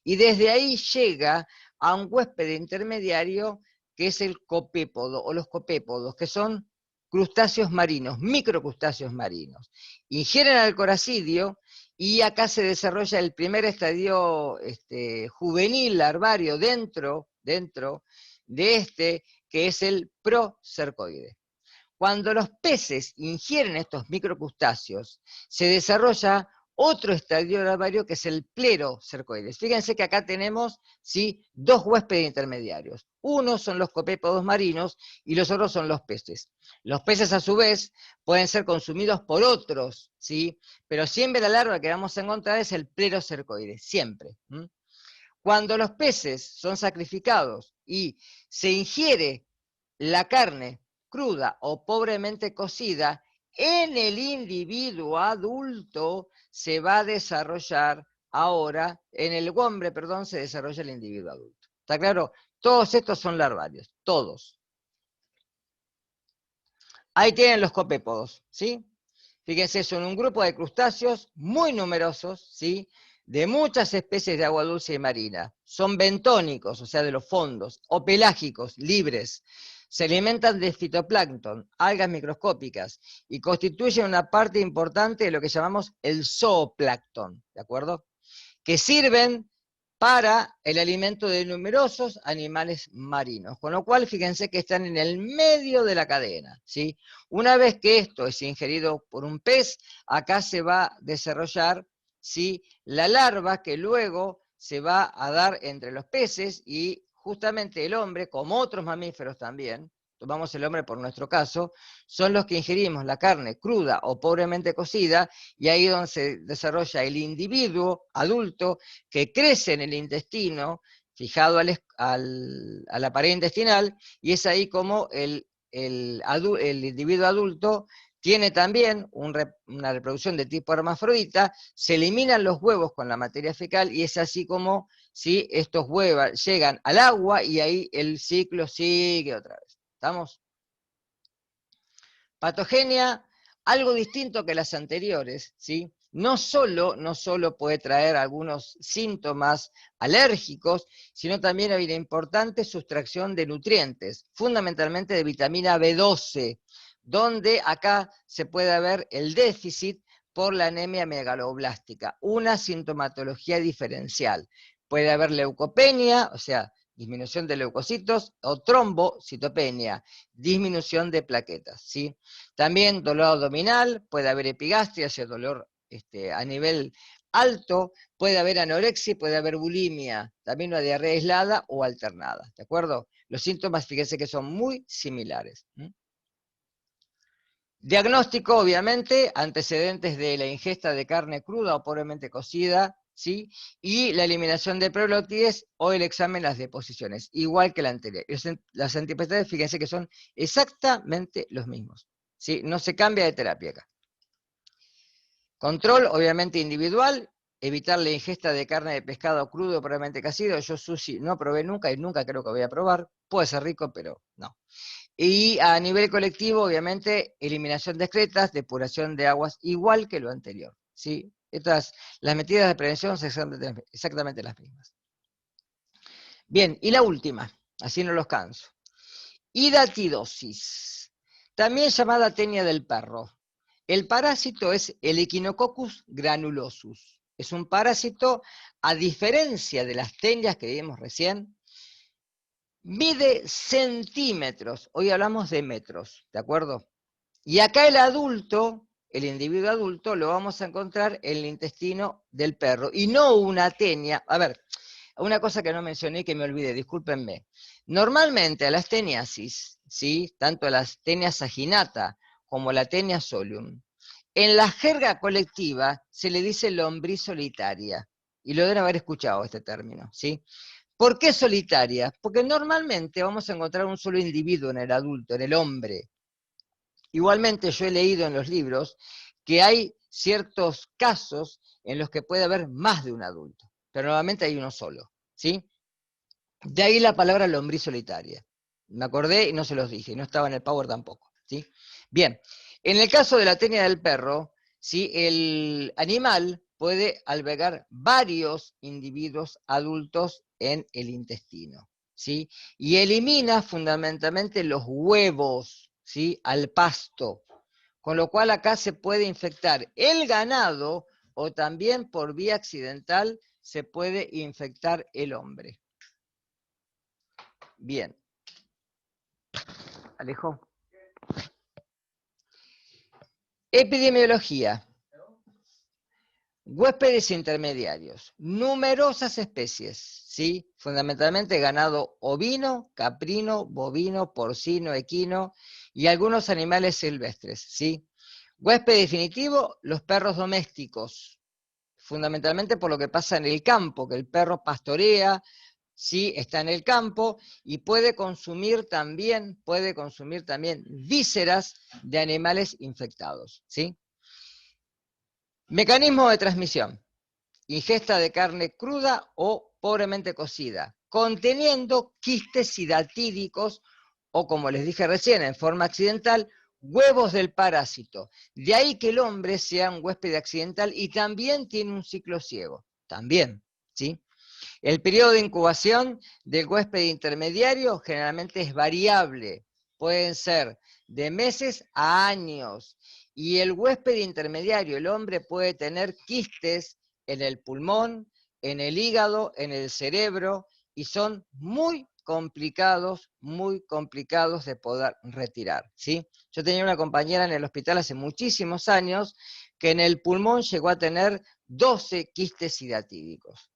y desde ahí llega a un huésped intermediario que es el copépodo o los copépodos, que son crustáceos marinos, microcrustáceos marinos. Ingieren al coracidio y acá se desarrolla el primer estadio juvenil larvario dentro de que es el procercoide. Cuando los peces ingieren estos microcrustáceos, se desarrolla otro estadio larvario que es el plerocercoides. Fíjense que acá tenemos, ¿sí?, 2 huéspedes intermediarios. Uno son los copépodos marinos y los otros son los peces. Los peces, a su vez, pueden ser consumidos por otros, ¿sí? Pero siempre la larva que vamos a encontrar es el plerocercoides, siempre. Cuando los peces son sacrificados y se ingiere la carne cruda o pobremente cocida, en el individuo adulto se va a desarrollar ahora, en el hombre, perdón, se desarrolla el individuo adulto. ¿Está claro? Todos estos son larvarios, todos. Ahí tienen los copépodos, ¿sí? Fíjense, son un grupo de crustáceos muy numerosos, ¿sí?, de muchas especies de agua dulce y marina. Son bentónicos, o sea, de los fondos, o pelágicos, libres. Se alimentan de fitoplancton, algas microscópicas, y constituyen una parte importante de lo que llamamos el zooplancton, ¿de acuerdo? Que sirven para el alimento de numerosos animales marinos, con lo cual fíjense que están en el medio de la cadena, ¿sí? Una vez que esto es ingerido por un pez, acá se va a desarrollar, ¿sí?, la larva que luego se va a dar entre los peces, y justamente el hombre, como otros mamíferos también, tomamos el hombre por nuestro caso, son los que ingerimos la carne cruda o pobremente cocida, y ahí es donde se desarrolla el individuo adulto que crece en el intestino, fijado a la pared intestinal, y es ahí como el individuo adulto tiene también una reproducción de tipo hermafrodita, se eliminan los huevos con la materia fecal, y es así como, ¿sí?, estos huevos llegan al agua, y ahí el ciclo sigue otra vez. ¿Estamos? Patogenia, algo distinto que las anteriores, ¿sí? No solo puede traer algunos síntomas alérgicos, sino también hay una importante sustracción de nutrientes, fundamentalmente de vitamina B12, donde acá se puede ver el déficit por la anemia megaloblástica, una sintomatología diferencial. Puede haber leucopenia, o sea, disminución de leucocitos, o trombocitopenia, disminución de plaquetas, ¿sí? También dolor abdominal, puede haber epigastria, ese dolor a nivel alto, puede haber anorexia, puede haber bulimia, también una diarrea aislada o alternada, ¿de acuerdo? Los síntomas, fíjense que son muy similares. Diagnóstico, obviamente, antecedentes de la ingesta de carne cruda o pobremente cocida, ¿sí?, y la eliminación de proglótides o el examen de las deposiciones, igual que la anterior. Las antihipertensivas, fíjense que son exactamente los mismos, ¿sí? No se cambia de terapia acá. Control, obviamente, individual, evitar la ingesta de carne de pescado crudo o pobremente cocido. Yo sushi no probé nunca y nunca creo que voy a probar. Puede ser rico, pero no. Y a nivel colectivo, obviamente, eliminación de excretas, depuración de aguas, igual que lo anterior, ¿sí? Las medidas de prevención son exactamente las mismas. Bien, y la última, así no los canso. Hidatidosis, también llamada tenia del perro. El parásito es el Echinococcus granulosus, Es un parásito, a diferencia de las tenias que vimos recién, mide centímetros. Hoy hablamos de metros, ¿de acuerdo? Y acá el adulto, el individuo adulto, lo vamos a encontrar en el intestino del perro, y no una tenia. A ver, una cosa que no mencioné y que me olvidé, discúlpenme. Normalmente a las teniasis, ¿sí? Tanto a las tenia saginata como la tenia solium, en la jerga colectiva se le dice lombriz solitaria, y lo deben haber escuchado este término, ¿sí? ¿Por qué solitaria? Porque normalmente vamos a encontrar un solo individuo en el adulto, en el hombre. Igualmente yo he leído en los libros que hay ciertos casos en los que puede haber más de un adulto, pero normalmente hay uno solo, ¿sí? De ahí la palabra lombriz solitaria. Me acordé y no se los dije, y no estaba en el Power tampoco, ¿sí? Bien, en el caso de la tenia del perro, ¿sí? El animal puede albergar varios individuos adultos en el intestino, ¿sí? Y elimina fundamentalmente los huevos, ¿sí? Al pasto, con lo cual acá se puede infectar el ganado o también por vía accidental se puede infectar el hombre. Bien. Alejo. Epidemiología. Huéspedes intermediarios. Numerosas especies, ¿sí? Fundamentalmente ganado ovino, caprino, bovino, porcino, equino y algunos animales silvestres, ¿sí? Huésped definitivo, los perros domésticos. Fundamentalmente por lo que pasa en el campo, que el perro pastorea, ¿sí? Está en el campo y puede consumir también vísceras de animales infectados, ¿sí? Mecanismo de transmisión: ingesta de carne cruda o pobremente cocida, conteniendo quistes hidatídicos o, como les dije recién, en forma accidental, huevos del parásito. De ahí que el hombre sea un huésped accidental y también tiene un ciclo ciego, también, ¿sí? El periodo de incubación del huésped intermediario generalmente es variable, pueden ser de meses a años, y el huésped intermediario, el hombre, puede tener quistes en el pulmón, en el hígado, en el cerebro, y son muy complicados de poder retirar, ¿sí? Yo tenía una compañera en el hospital hace muchísimos años que en el pulmón llegó a tener 12 quistes hidatídicos,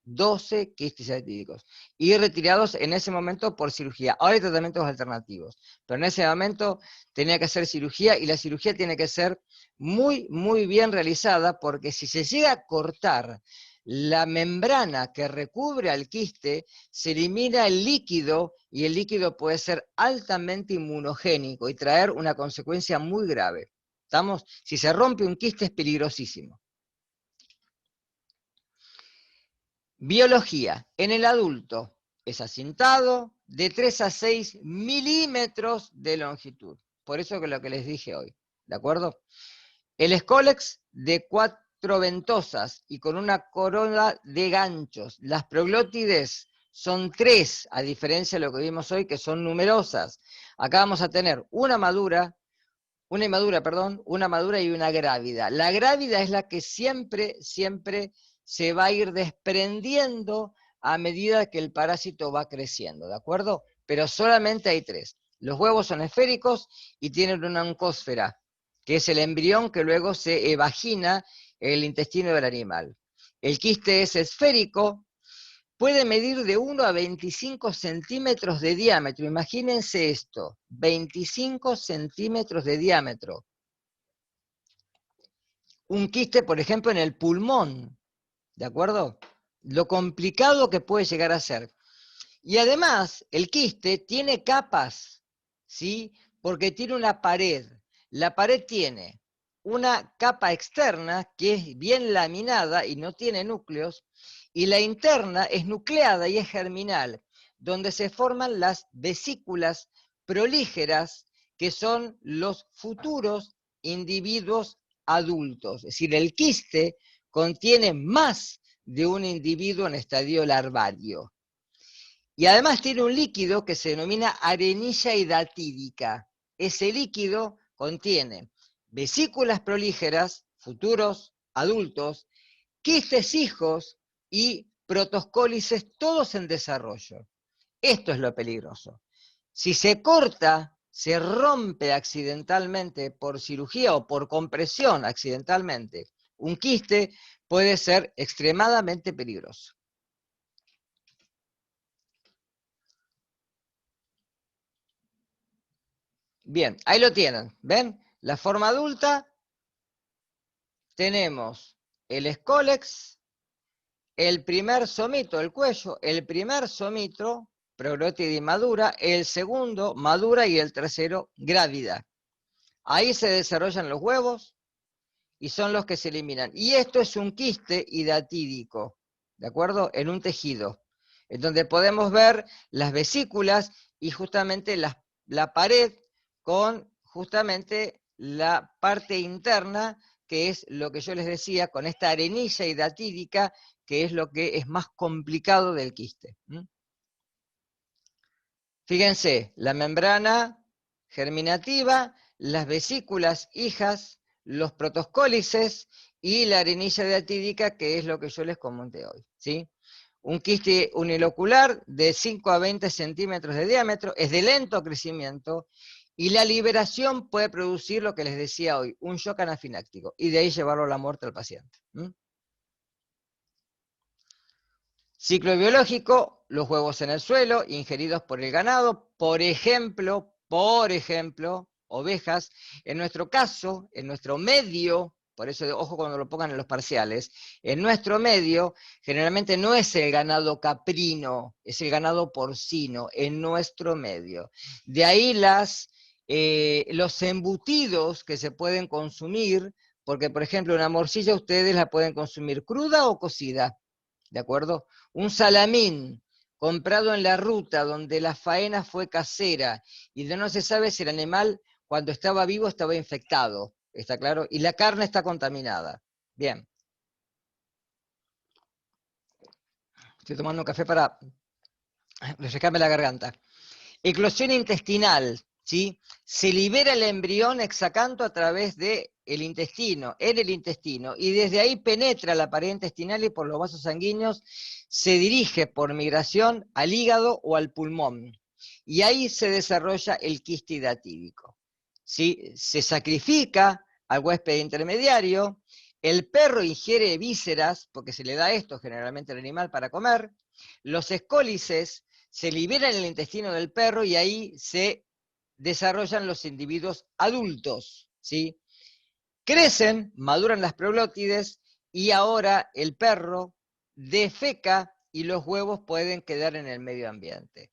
y retirados en ese momento por cirugía. Ahora hay tratamientos alternativos, pero en ese momento tenía que hacer cirugía, y la cirugía tiene que ser muy bien realizada, porque si se llega a cortar la membrana que recubre al quiste, se elimina el líquido, y el líquido puede ser altamente inmunogénico y traer una consecuencia muy grave. ¿Estamos? Si se rompe un quiste es peligrosísimo. Biología. En el adulto es acintado de 3 a 6 milímetros de longitud. Por eso que lo que les dije hoy. ¿De acuerdo? El escólex de 4 ventosas y con una corona de ganchos. Las proglótides son 3, a diferencia de lo que vimos hoy, que son numerosas. Acá vamos a tener una madura y una grávida. La grávida es la que siempre se va a ir desprendiendo a medida que el parásito va creciendo, ¿de acuerdo? Pero solamente hay 3. Los huevos son esféricos y tienen una oncósfera, que es el embrión que luego se evagina en el intestino del animal. El quiste es esférico, puede medir de 1 a 25 centímetros de diámetro. Imagínense esto, 25 centímetros de diámetro. Un quiste, por ejemplo, en el pulmón, ¿de acuerdo? Lo complicado que puede llegar a ser. Y además, el quiste tiene capas, ¿sí? Porque tiene una pared. La pared tiene una capa externa que es bien laminada y no tiene núcleos, y la interna es nucleada y es germinal, donde se forman las vesículas prolígeras, que son los futuros individuos adultos. Es decir, el quiste contiene más de un individuo en estadio larvario. Y además tiene un líquido que se denomina arenilla hidatídica. Ese líquido contiene vesículas prolígeras, futuros adultos, quistes hijos y protoscólices todos en desarrollo. Esto es lo peligroso. Si se corta, se rompe accidentalmente por cirugía o por compresión accidentalmente, un quiste puede ser extremadamente peligroso. Bien, ahí lo tienen, ¿ven? La forma adulta, tenemos el escólex, el primer somito, el cuello, el primer somito, proglotidia inmadura, el segundo madura y el tercero grávida. Ahí se desarrollan los huevos y son los que se eliminan. Y esto es un quiste hidatídico, ¿de acuerdo? En un tejido, en donde podemos ver las vesículas y justamente la pared con justamente la parte interna, que es lo que yo les decía, con esta arenilla hidatídica, que es lo que es más complicado del quiste. Fíjense, la membrana germinativa, las vesículas hijas, los protoscólices y la arenilla hidatídica, que es lo que yo les comenté hoy, ¿sí? Un quiste unilocular de 5 a 20 centímetros de diámetro, es de lento crecimiento, y la liberación puede producir lo que les decía hoy, un shock anafiláctico, y de ahí llevarlo a la muerte al paciente. Ciclo biológico, los huevos en el suelo, ingeridos por el ganado, por ejemplo, ovejas. En nuestro caso, en nuestro medio, por eso ojo cuando lo pongan en los parciales, en nuestro medio generalmente no es el ganado caprino, es el ganado porcino, en nuestro medio. De ahí los embutidos que se pueden consumir, porque por ejemplo una morcilla ustedes la pueden consumir cruda o cocida, ¿de acuerdo? Un salamín comprado en la ruta donde la faena fue casera y no se sabe si el animal cuando estaba vivo estaba infectado, ¿está claro? Y la carne está contaminada. Bien. Estoy tomando un café para refrescarme la garganta. Eclosión intestinal, ¿sí? Se libera el embrión hexacanto a través del intestino, en el intestino, y desde ahí penetra la pared intestinal y por los vasos sanguíneos se dirige por migración al hígado o al pulmón. Y ahí se desarrolla el quiste hidatídico. ¿Sí? Se sacrifica al huésped intermediario, el perro ingiere vísceras, porque se le da esto generalmente al animal para comer, los escólices se liberan en el intestino del perro y ahí se desarrollan los individuos adultos, ¿sí? Crecen, maduran las proglótides y ahora el perro defeca y los huevos pueden quedar en el medio ambiente.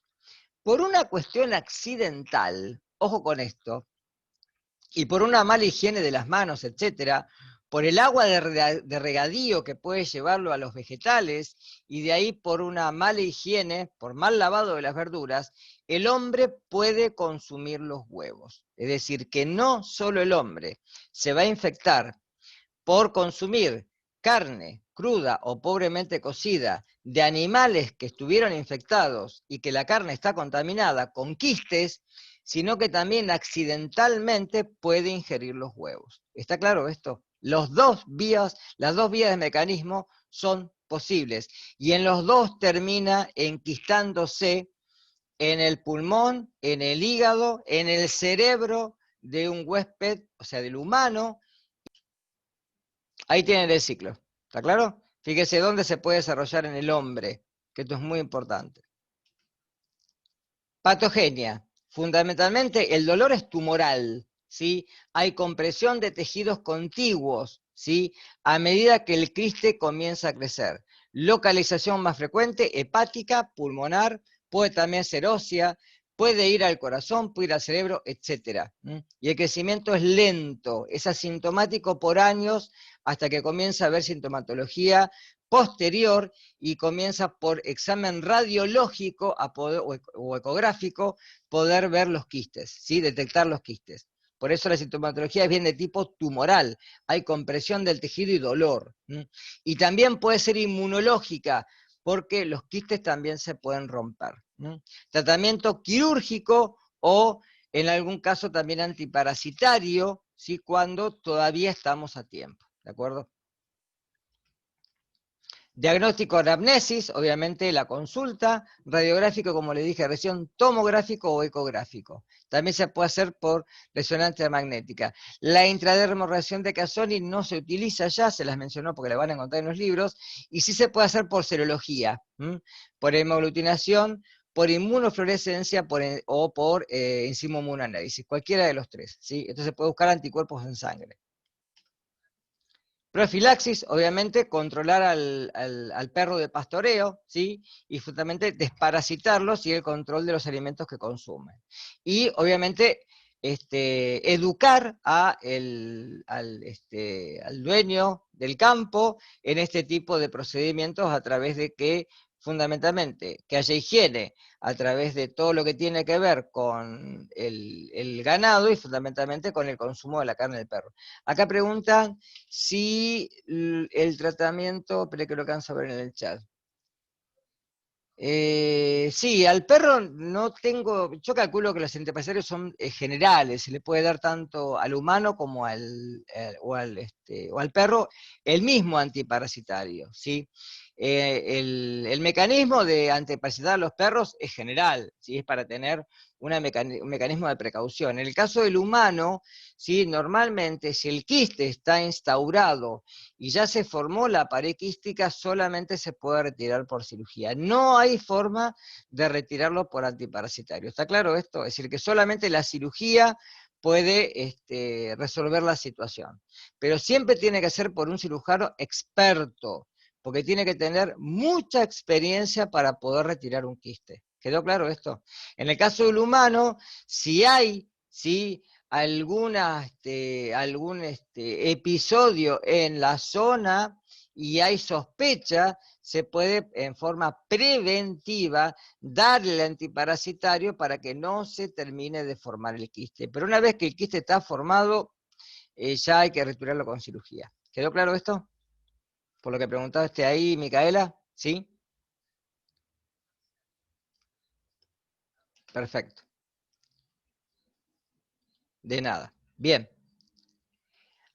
Por una cuestión accidental, ojo con esto, y por una mala higiene de las manos, etcétera, por el agua de regadío que puede llevarlo a los vegetales, y de ahí por una mala higiene, por mal lavado de las verduras, el hombre puede consumir los huevos. Es decir, que no solo el hombre se va a infectar por consumir carne cruda o pobremente cocida de animales que estuvieron infectados y que la carne está contaminada con quistes, sino que también accidentalmente puede ingerir los huevos. ¿Está claro esto? Las dos vías de mecanismo son posibles, y en los dos termina enquistándose en el pulmón, en el hígado, en el cerebro de un huésped, o sea, del humano. Ahí tienen el ciclo, ¿está claro? Fíjese dónde se puede desarrollar en el hombre, que esto es muy importante. Patogenia. Fundamentalmente el dolor es tumoral, ¿sí? Hay compresión de tejidos contiguos, ¿sí? A medida que el quiste comienza a crecer. Localización más frecuente, hepática, pulmonar, puede también ser ósea, puede ir al corazón, puede ir al cerebro, etc. Y el crecimiento es lento, es asintomático por años hasta que comienza a haber sintomatología posterior y comienza por examen radiológico o ecográfico poder ver los quistes, ¿sí? Detectar los quistes. Por eso la sintomatología es bien de tipo tumoral, hay compresión del tejido y dolor. Y también puede ser inmunológica, porque los quistes también se pueden romper. Tratamiento quirúrgico o en algún caso también antiparasitario, ¿sí? Cuando todavía estamos a tiempo, ¿de acuerdo? Diagnóstico anamnesis, obviamente la consulta, radiográfico, como le dije recién, tomográfico o ecográfico. También se puede hacer por resonancia magnética. La intradermorreacción de Casoni no se utiliza ya, se las mencionó porque la van a encontrar en los libros, y sí se puede hacer por serología, por hemoaglutinación, por inmunofluorescencia o por enzima inmunoanálisis, cualquiera de los tres, ¿sí? Entonces se puede buscar anticuerpos en sangre. Profilaxis, obviamente, controlar al perro de pastoreo, ¿sí? Y justamente desparasitarlos y el control de los alimentos que consumen. Y obviamente educar al dueño del campo en este tipo de procedimientos a través de que, fundamentalmente, que haya higiene a través de todo lo que tiene que ver con el ganado y fundamentalmente con el consumo de la carne del perro. Acá preguntan si el tratamiento, espere que lo alcanzo a ver en el chat. Sí, al perro no tengo, yo calculo que los antiparasitarios son generales, se le puede dar tanto al humano como o al perro el mismo antiparasitario, ¿sí? El mecanismo de antiparasitar a los perros es general, ¿sí? Es para tener un mecanismo de precaución. En el caso del humano, ¿sí? Normalmente si el quiste está instaurado y ya se formó la pared quística, solamente se puede retirar por cirugía. No hay forma de retirarlo por antiparasitario. ¿Está claro esto? Es decir, que solamente la cirugía puede resolver la situación. Pero siempre tiene que ser por un cirujano experto, porque tiene que tener mucha experiencia para poder retirar un quiste. ¿Quedó claro esto? En el caso del humano, si hay, ¿sí?, algún episodio en la zona y hay sospecha, se puede en forma preventiva darle el antiparasitario para que no se termine de formar el quiste. Pero una vez que el quiste está formado, ya hay que retirarlo con cirugía. ¿Quedó claro esto? Por lo que preguntaste ahí, Micaela, ¿sí? Perfecto. De nada. Bien.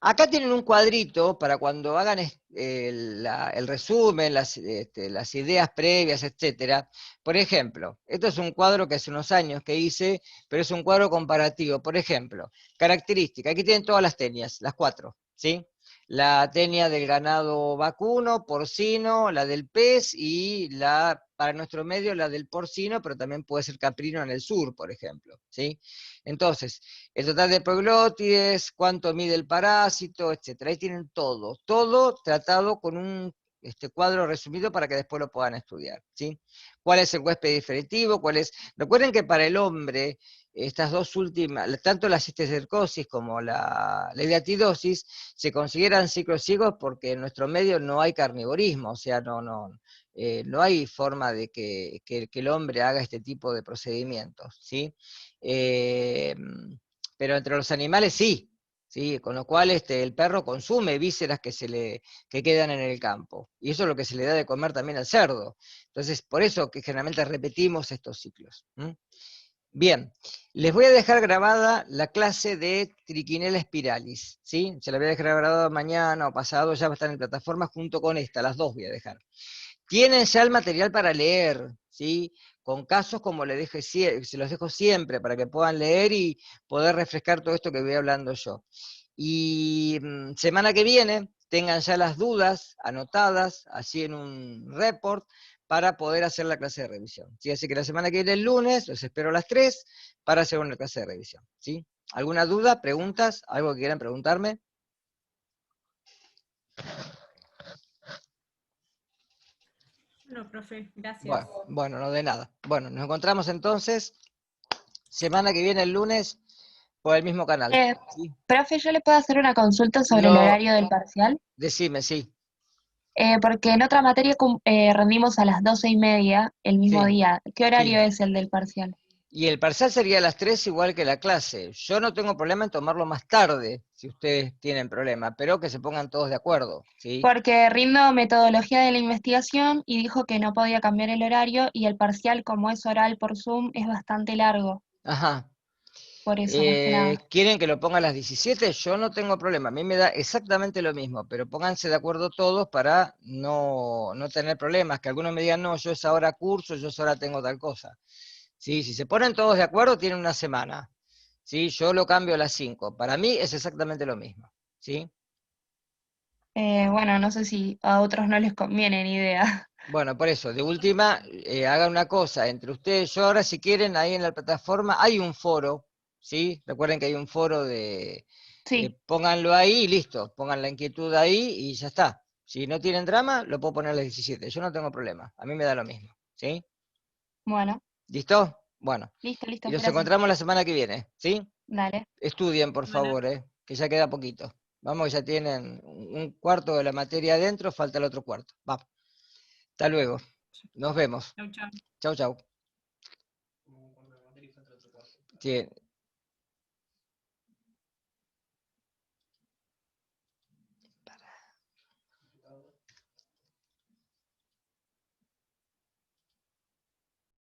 Acá tienen un cuadrito para cuando hagan el resumen, las ideas previas, etcétera. Por ejemplo, esto es un cuadro que hace unos años que hice, pero es un cuadro comparativo. Por ejemplo, característica, aquí tienen todas las tenias, las 4, ¿sí? La tenia del ganado vacuno, porcino, la del pez y para nuestro medio, la del porcino, pero también puede ser caprino en el sur, por ejemplo, ¿sí? Entonces, el total de proglótides, cuánto mide el parásito, etcétera. Ahí tienen todo, todo tratado con un cuadro resumido para que después lo puedan estudiar, ¿sí? ¿Cuál es el huésped diferitivo? Recuerden que para el hombre, estas dos últimas, tanto la cisticercosis como la hidratidosis, se consideran ciclos ciegos porque en nuestro medio no hay carnivorismo, o sea, no hay forma de que el hombre haga este tipo de procedimientos, ¿sí? Pero entre los animales sí, ¿sí? Con lo cual el perro consume vísceras que quedan en el campo, y eso es lo que se le da de comer también al cerdo. Entonces, por eso que generalmente repetimos estos ciclos. Bien, les voy a dejar grabada la clase de Trichinella spiralis, ¿sí? Se la voy a dejar grabada mañana o pasado, ya va a estar en plataforma junto con esta, las dos voy a dejar. Tienen ya el material para leer, ¿sí? Con casos como se los dejo siempre, para que puedan leer y poder refrescar todo esto que voy hablando yo. Y semana que viene tengan ya las dudas anotadas, así en un report, para poder hacer la clase de revisión, ¿sí? Así que la semana que viene, el lunes, los espero a las 3 para hacer una clase de revisión, ¿sí? ¿Alguna duda, preguntas, algo que quieran preguntarme? No, profe, gracias. Bueno, no de nada. Bueno, nos encontramos entonces semana que viene el lunes por el mismo canal. ¿Sí? Profe, ¿yo le puedo hacer una consulta sobre el horario del parcial? Decime, sí. Porque en otra materia rendimos a las 12:30 el mismo Sí, día. ¿Qué horario sí. es el del parcial? Y el parcial sería a las 3 igual que la clase. Yo no tengo problema en tomarlo más tarde, si ustedes tienen problema, pero que se pongan todos de acuerdo, ¿sí? Porque rindo metodología de la investigación y dijo que no podía cambiar el horario y el parcial, como es oral por Zoom, es bastante largo. Ajá. Por eso, más que nada. ¿Quieren que lo ponga a las 17? Yo no tengo problema, a mí me da exactamente lo mismo, pero pónganse de acuerdo todos para no tener problemas, que algunos me digan, no, yo esa hora curso, yo esa hora tengo tal cosa. ¿Sí? Si se ponen todos de acuerdo, tienen una semana. ¿Sí? Yo lo cambio a las 5, para mí es exactamente lo mismo. ¿Sí? Bueno, no sé si a otros no les conviene ni idea. Bueno, por eso, de última, hagan una cosa entre ustedes. Yo ahora, si quieren, ahí en la plataforma hay un foro, ¿sí? Recuerden que hay un foro de... Sí, pónganlo ahí y listo, pongan la inquietud ahí y ya está. Si no tienen drama, lo puedo poner a las 17, yo no tengo problema, a mí me da lo mismo, ¿sí? bueno, ¿Listo? Bueno, listo, y listo, nos gracias. encontramos la semana que viene, ¿sí? Dale. Estudien, por Bueno, favor, que ya queda poquito. Vamos, ya tienen un cuarto de la materia adentro, falta el otro cuarto. Vamos, hasta luego, nos vemos. chau, chau. Chau, chau. Sí,